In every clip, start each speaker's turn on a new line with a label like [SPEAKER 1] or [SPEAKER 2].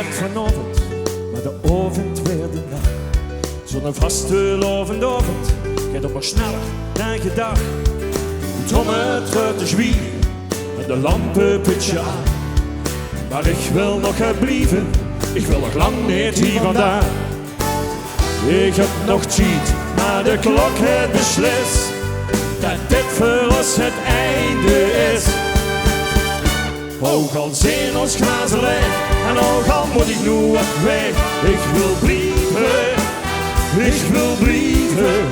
[SPEAKER 1] werd vanavond, maar de avond weer de nacht. Zo'n vaste lovende avond, gaat op maar sneller dan gedacht. De trommel treurt de zwier en de lampen putje aan. Maar ik wil nog blijven, ik wil nog lang niet hier vandaan. Ik heb nog tijd, maar de klok heeft beslist dat dit voor ons het einde is. Ook al zijn ons glazen leeg en ook al moet ik nu op weg. Ik wil blijven, ik wil blijven.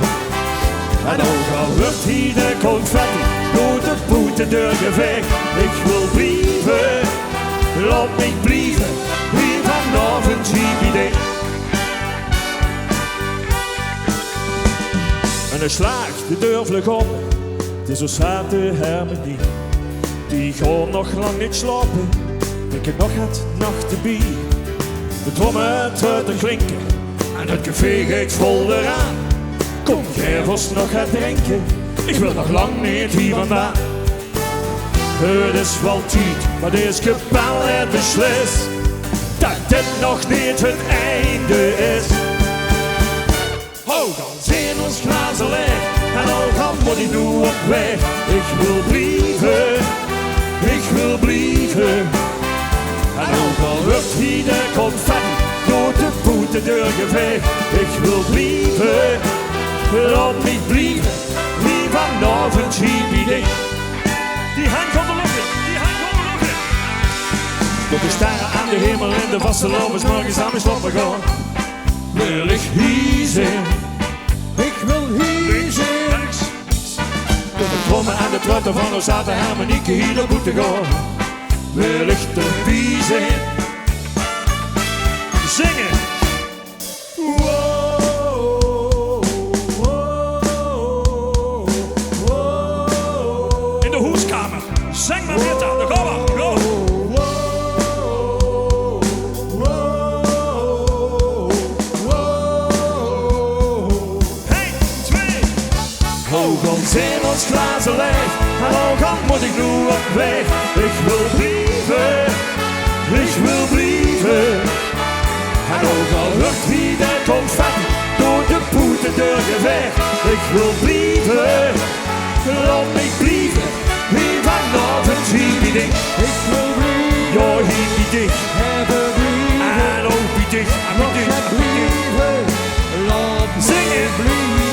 [SPEAKER 1] En ook al wordt hier de confetti door de voetendeur geveegd. Ik wil blijven, laat mij blijven, hier vanavond zie idee. En hij slaagt de deur vlug op, het is zo zaad de harmonie. Die gaan nog lang niet slapen, ik heb nog het nachten bij. De trommen te klinken en het café gaat vol eraan. Kom jij vast nog het drinken, ik wil nog lang niet hier vandaan. Het is wel tijd, maar deze kapel heeft beslist dat dit nog niet het einde is. Oh, dan zijn ons glazen leeg en ook al moet ik nu op weg. Ik wil blijven, ik wil blijven. En ook al wordt hier de confetti door de voetendeur geveegd. Ik wil blijven, laat mij blijven, wie vanavond hier idee. Die hand komt er nog in, die hand komt er nog in. Tot de sterren aan de hemel en de vaste lovers morgens aan mijn sloppen gaan. Wil ik hier zijn, ik wil hier zijn. Tot de trommen en de truiten van ons zaten harmonieke hier op moeten gaan. Wil ik erbij zijn, zingen. In de hoeskamer, zing maar Rita, daar gaan we, go. Ook al zijn ons glazen leeg en ook al moet ik nu op weg. Ik wil blijven, ik wil blijven. En ook al wordt hier de confetti door de voetendeur geveegd. Ik wil blijven, laat mij blijven. Hier vanavond hier wie dicht. Ik wil blijven, ja hier wie dicht. En ook wie dicht, en wie dicht, en wie dicht. Zingen.